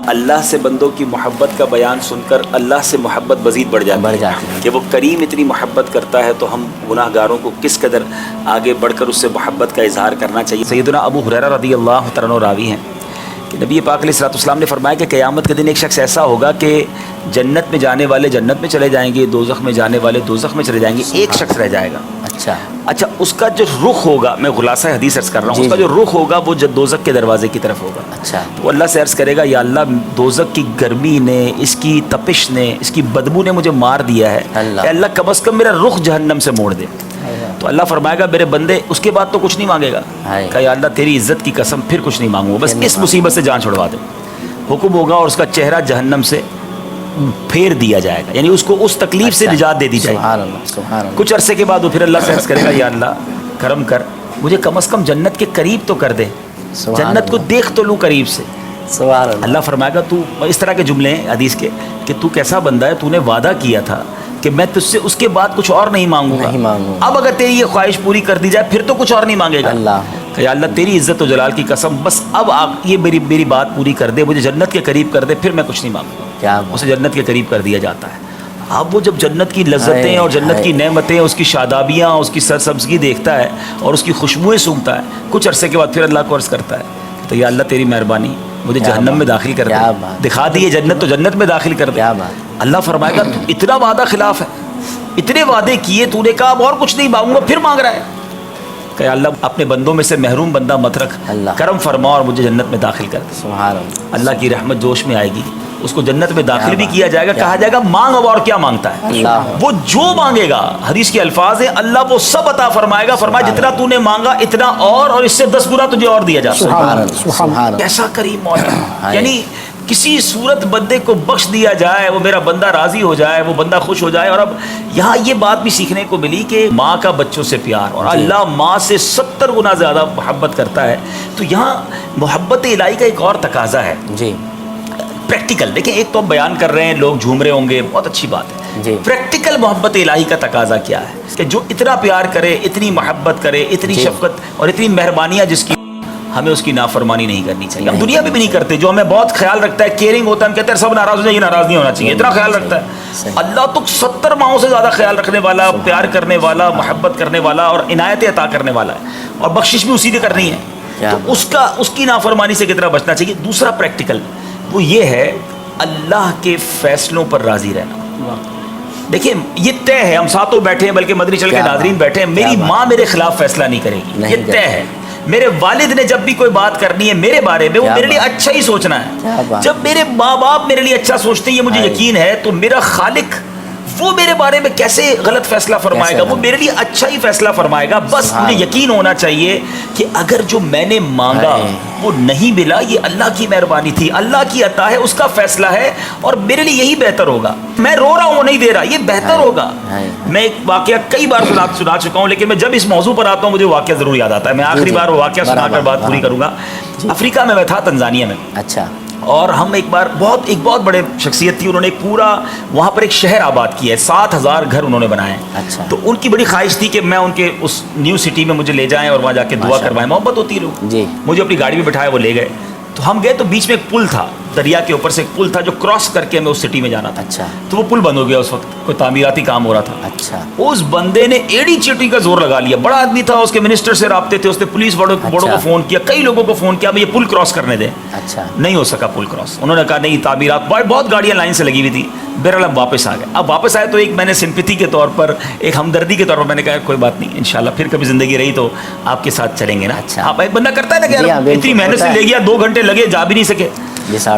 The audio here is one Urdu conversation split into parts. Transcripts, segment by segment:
اللہ سے بندوں کی محبت کا بیان سن کر اللہ سے محبت مزید بڑھ جاتی ہے کہ وہ کریم اتنی محبت کرتا ہے تو ہم گناہ گاروں کو کس قدر آگے بڑھ کر اس سے محبت کا اظہار کرنا چاہیے۔ سیدنا ابو ہریرہ رضی اللہ تعالیٰ عنہ راوی ہیں کہ نبی پاک علیہ الصلوۃ والسلام نے فرمایا کہ قیامت کے دن ایک شخص ایسا ہوگا کہ جنت میں جانے والے جنت میں چلے جائیں گے، دوزخ میں جانے والے دوزخ میں چلے جائیں گے، ایک شخص رہ جائے گا۔ اچھا اس کا جو رخ ہوگا، میں خلاصہ حدیث عرض کر رہا ہوں، اس کا جو رخ ہوگا وہ دوزخ کے دروازے کی طرف ہوگا۔ تو اللہ سے عرض کرے گا یا اللہ دوزخ کی گرمی نے، اس کی تپش نے، اس کی بدبو نے مجھے مار دیا ہے، اے اللہ کم از کم میرا رخ جہنم سے موڑ دے۔ تو اللہ فرمائے گا میرے بندے اس کے بعد تو کچھ نہیں مانگے گا، کہ یا اللہ تیری عزت کی قسم پھر کچھ نہیں مانگوں، بس اس مصیبت سے جان چھڑوا دے۔ حکم ہوگا اور اس کا چہرہ جہنم سے پھیر دیا جائے گا، یعنی اس کو اس تکلیف سے نجات دے دی جائے گی۔ کچھ عرصے کے بعد وہ پھر اللہ سے عرض کرے گا یا اللہ کرم کر مجھے کم از کم جنت کے قریب تو کر دے، جنت کو دیکھ تو لوں قریب سے۔ اللہ فرمائے گا تو اس طرح کے جملے ہیں حدیث کے کہ تو کیسا بندہ ہے، تو نے وعدہ کیا تھا کہ میں تجھ سے اس کے بعد کچھ اور نہیں مانگوں گا، اب اگر تیری یہ خواہش پوری کر دی جائے پھر تو کچھ اور نہیں مانگے گا۔ کہ یا اللہ تیری عزت و جلال کی قسم بس اب آپ یہ میری بات پوری کر دے، مجھے جنت کے قریب کر دے، پھر میں کچھ نہیں مانگوں گا۔ اسے جنت کے قریب کر دیا جاتا ہے۔ اب وہ جب جنت کی لذتیں اور جنت کی نعمتیں، اس کی شادابیاں، اس کی سرسبزگی دیکھتا ہے اور اس کی خوشبوئیں سونگھتا ہے، کچھ عرصے کے بعد پھر اللہ کو عرض کرتا ہے تو یا اللہ تیری مہربانی مجھے جہنم میں داخل کر دے، دکھا دیے جنت تو جنت میں داخل کر دے۔ اللہ فرمائے گا تو اتنا وعدہ خلاف ہے، اتنے وعدے کیے تو نے کہا اب اور کچھ نہیں مانگوں گا، پھر مانگ رہا ہے کہ اللہ اپنے بندوں میں سے محروم بندہ مت رکھ، کرم فرما اور مجھے جنت میں داخل کر دے۔ اللہ کی رحمت جوش میں آئے گی، اس کو جنت میں داخل بھی کیا جائے گا، کہا جائے گا مانگ اب اور کیا مانگتا ہے۔ وہ جو مانگے گا، حدیث کے الفاظ ہیں اللہ وہ سب عطا فرمائے گا، فرمایا جتنا تو نے مانگا اتنا اور اس سے 10 گنا تجھے اور دیا جاتا ہے۔ کیسا کریم مولا، یعنی کسی صورت بندے کو بخش دیا جائے، وہ میرا بندہ راضی ہو جائے، وہ بندہ خوش ہو جائے۔ اور اب یہاں یہ بات بھی سیکھنے کو ملی کہ ماں کا بچوں سے پیار، اور اللہ ماں سے 70 گنا زیادہ محبت کرتا ہے۔ تو یہاں محبت الہی کا ایک اور تقاضا ہے پریکٹیکل۔ دیکھیں ایک تو ہم بیان کر رہے ہیں، لوگ جھوم رہے ہوں گے، بہت اچھی بات ہے۔ پریکٹیکل محبت الہی کا تقاضا کیا ہے کہ جو اتنا پیار کرے، اتنی محبت کرے، اتنی شفقت اور اتنی مہربانیاں جس کی، ہمیں اس کی نافرمانی نہیں کرنی چاہیے۔ ہم دنیا میں بھی نہیں کرتے، جو ہمیں بہت خیال رکھتا ہے، کیئرنگ ہوتا ہے، ہم کہتے ہیں سب ناراض ہو جائے، یہ ناراض نہیں ہونا چاہیے، اتنا خیال رکھتا ہے۔ اللہ تو 70 ماؤں سے زیادہ خیال رکھنے والا، پیار کرنے والا، محبت کرنے والا اور عنایتیں عطا کرنے والا ہے، اور بخشش بھی اسی نے کرنی ہے۔ تو اس کی نافرمانی سے کتنا بچنا چاہیے۔ دوسرا پریکٹیکل وہ یہ ہے اللہ کے فیصلوں پر راضی رہنا۔ دیکھیں یہ طے ہے، ہم ساتھوں بیٹھے ہیں، بلکہ مدنی چل کے ناظرین بیٹھے ہیں، میری ماں میرے خلاف فیصلہ نہیں کرے گی، یہ طے ہے۔ میرے والد نے جب بھی کوئی بات کرنی ہے میرے بارے میں، وہ میرے لیے اچھا ہی سوچنا ہے۔ جب میرے ماں باپ میرے لیے اچھا سوچتے ہیں، یہ مجھے یقین ہے، تو میرا خالق وہ میرے بارے میں کیسے غلط فیصلہ فرمائے گا، وہ میرے لیے اچھا ہی فیصلہ فرمائے گا۔ بس مجھے یقین ہونا چاہیے کہ اگر جو میں نے مانگا وہ نہیں ملا، یہ اللہ کی مہربانی تھی، اللہ کی عطا ہے، اس کا فیصلہ ہے، اور میرے لیے یہی بہتر ہوگا۔ میں رو رہا ہوں وہ نہیں دے رہا، یہ بہتر ہوگا۔ میں ایک واقعہ کئی بار سنا چکا ہوں، لیکن میں جب اس موضوع پر آتا ہوں مجھے واقعہ ضرور یاد آتا ہے۔ میں آخری بار وہ واقعہ سنا کر بات پوری کروں گا۔ افریقہ میں تھا، تنزانیہ میں، اور ہم ایک بہت بڑے شخصیت تھی، انہوں نے پورا وہاں پر ایک شہر آباد کیا ہے، 7000 گھر انہوں نے بنائے ہیں۔ تو ان کی بڑی خواہش تھی کہ میں ان کے اس نیو سٹی میں مجھے لے جائیں اور وہاں جا کے دعا کروائیں، محبت ہوتی ہے لوگ۔ مجھے اپنی گاڑی میں بٹھایا، وہ لے گئے، تو ہم گئے تو بیچ میں ایک پل تھا، دریا کے اوپر سے ایک پل تھا جو کراس کر کے ہمیں اس سٹی میں جانا تھا۔ تو وہ پل بند ہو گیا، اس وقت کوئی تعمیراتی کام ہو رہا تھا۔ اس بندے نے ایڑی چیٹی کا زور لگا لیا، بڑا آدمی تھا، اس کے منسٹر سے رابطے تھے، اس نے پولیس بڑوں کو فون کیا، کئی لوگوں کو فون کیا، یہ پل کراس کرنے دیں۔ نہیں ہو سکا پل کراس، انہوں نے کہا نہیں تعمیرات، بہت گاڑیاں لائن سے لگی ہوئی تھی۔ بہرحال ہم واپس آ گئے۔ اب واپس آئے تو ایک میں نے سمپیتھی کے طور پر، ایک ہمدردی کے طور پر میں نے کہا کوئی بات نہیں، انشاءاللہ پھر کبھی زندگی رہی تو آپ کے ساتھ چلیں گے نا۔ آپ ایک بندہ کرتا ہے نا کہ اتنی محنت سے لے گیا، 2 گھنٹے لگے، جا بھی نہیں سکے۔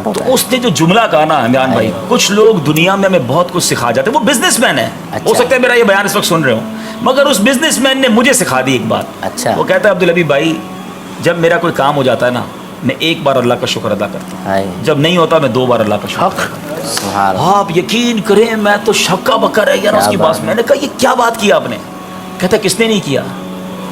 تو اس نے جو جملہ کہا نا عمران بھائی، کچھ لوگ دنیا میں ہمیں بہت کچھ سکھا جاتے ہیں۔ وہ بزنس مین ہے، ہو سکتا ہے میرا یہ بیان اس وقت سن رہے ہوں، مگر اس بزنس مین نے مجھے سکھا دی ایک بات۔ وہ کہتا ہے عبدالحبیب بھائی، جب میرا کوئی کام ہو جاتا ہے نا، میں 1 بار اللہ کا شکر ادا کرتا ہوں، جب نہیں ہوتا میں 2 بار اللہ کا شکر کرتا ہوں۔ آپ یقین کریں میں تو شکا بکا رہ گیا نا اس کی بات۔ میں نے کہا یہ کیا بات کیا آپ نے؟ کہتا کس نے نہیں کیا،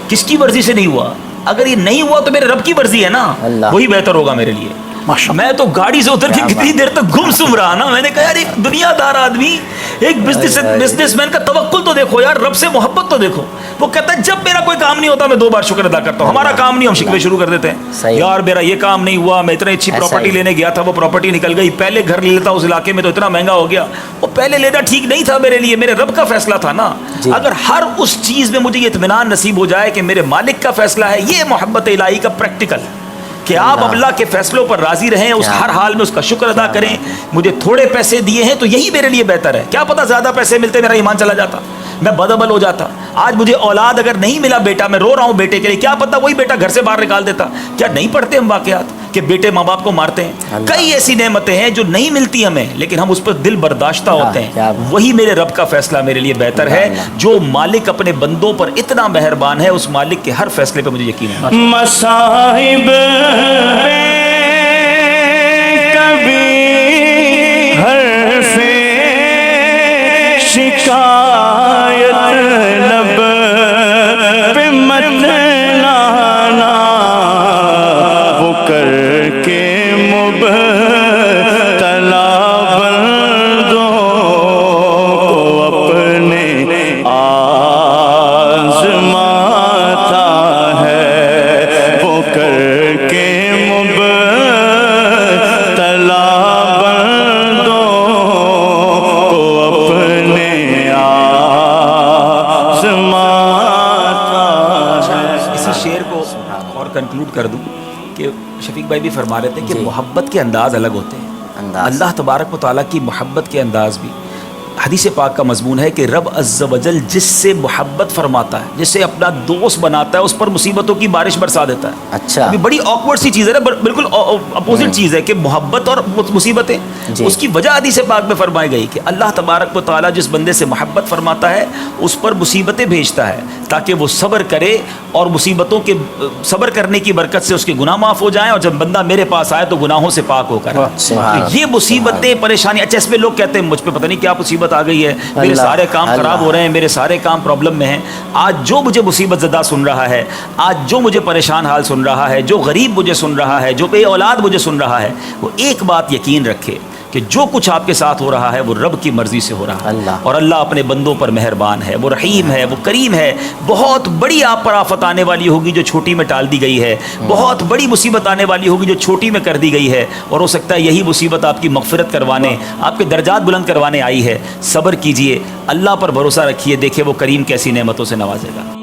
کس کی مرضی سے نہیں ہوا؟ اگر یہ نہیں ہوا تو میرے رب کی مرضی ہے نا، وہی بہتر ہوگا میرے لیے۔ میں تو گاڑی سے اتر کے کتنی دیر تک گم سم رہا نا. میں نے کہا یار ایک دنیا دار آدمی, ایک بزنس مین کا توکل تو دیکھو یار, رب سے محبت تو دیکھو. وہ کہتا ہے جب میرا کوئی کام نہیں ہوتا میں 2 بار شکر ادا کرتا ہوں. ہمارا کام نہیں, ہم شکوے شروع کر دیتے ہیں, یار میرا یہ کام نہیں ہوا, میں اتنی اچھی پراپرٹی لینے گیا تھا, وہ پراپرٹی نکل گئی, پہلے گھر لے لیتا اس علاقے میں تو اتنا مہنگا ہو گیا, وہ پہلے لینا ٹھیک نہیں تھا میرے لیے, میرے رب کا فیصلہ تھا نا. اگر ہر اس چیز میں مجھے یہ اطمینان نصیب ہو جائے کہ میرے مالک کا فیصلہ ہے, یہ محبت الہی کا پریکٹیکل, کہ آپ اللہ کے فیصلوں پر راضی رہیں, اس ہر حال میں اس کا شکر ادا کریں. مجھے تھوڑے پیسے دیے ہیں تو یہی میرے لیے بہتر ہے, کیا پتا زیادہ پیسے ملتے میرا ایمان چلا جاتا, میں بدعمل ہو جاتا. آج مجھے اولاد اگر نہیں ملا بیٹا, میں رو رہا ہوں بیٹے کے لیے, کیا پتا وہی بیٹا گھر سے باہر نکال دیتا. کیا نہیں پڑھتے ہم واقعات کہ بیٹے ماں باپ کو مارتے ہیں؟ کئی ایسی نعمتیں ہیں جو نہیں ملتی ہمیں, لیکن ہم اس پر دل برداشتہ ہوتے ہیں. وہی میرے رب کا فیصلہ میرے لیے بہتر ہے. جو مالک اپنے بندوں پر اتنا مہربان ہے, اس مالک کے ہر فیصلے پہ مجھے یقین ہے. مصائب کبھی ہر سے شکایت لب پہ مت لانا, وہ کر کے مبتلا بندوں کو اپنے آزماتا ہے, وہ کر کے مبتلا بندوں کو اپنے آزماتا ہے. اسی شعر کو اور کنکلوڈ کر دوں کہ شفیق بھائی بھی فرما رہے تھے کہ محبت کے انداز الگ ہوتے ہیں. اللہ تبارک و تعالیٰ کی محبت کے انداز بھی, حدیث پاک کا مضمون ہے کہ رب عز و جل جس سے محبت فرماتا ہے, جسے اپنا دوست بناتا ہے, اس پر مصیبتوں کی بارش برسا دیتا ہے. اچھا, ابھی بڑی آکورڈ سی چیز ہے نا, بالکل اپوزٹ چیز ہے کہ محبت اور مصیبتیں. اس کی وجہ حدیث پاک میں فرمائی گئی کہ اللہ تبارک و تعالیٰ جس بندے سے محبت فرماتا ہے اس پر مصیبتیں بھیجتا ہے تاکہ وہ صبر کرے, اور مصیبتوں کے صبر کرنے کی برکت سے اس کے گناہ معاف ہو جائیں, اور جب بندہ میرے پاس آئے تو گناہوں سے پاک ہو کر. یہ مصیبتیں پریشانی, اچھا اس میں لوگ کہتے ہیں مجھ پہ پتہ نہیں کیا مصیبت آ گئی ہے, میرے سارے کام خراب ہو رہے ہیں, میرے سارے کام پرابلم میں ہیں. آج جو مجھے مصیبت زدہ سن رہا ہے, آج جو مجھے پریشان حال سن رہا ہے, جو غریب مجھے سن رہا ہے, جو بے اولاد مجھے سن رہا ہے, وہ ایک بات یقین رکھے کہ جو کچھ آپ کے ساتھ ہو رہا ہے وہ رب کی مرضی سے ہو رہا ہے. اور اللہ اپنے بندوں پر مہربان ہے, وہ رحیم ہے, وہ کریم ہے. بہت بڑی آپ پر آفت آنے والی ہوگی جو چھوٹی میں ٹال دی گئی ہے, بہت بڑی مصیبت آنے والی ہوگی جو چھوٹی میں کر دی گئی ہے, اور ہو سکتا ہے یہی مصیبت آپ کی مغفرت کروانے, آپ کے درجات بلند کروانے آئی ہے. صبر کیجئے, اللہ پر بھروسہ رکھیے, دیکھیں وہ کریم کیسی نعمتوں سے نوازے گا.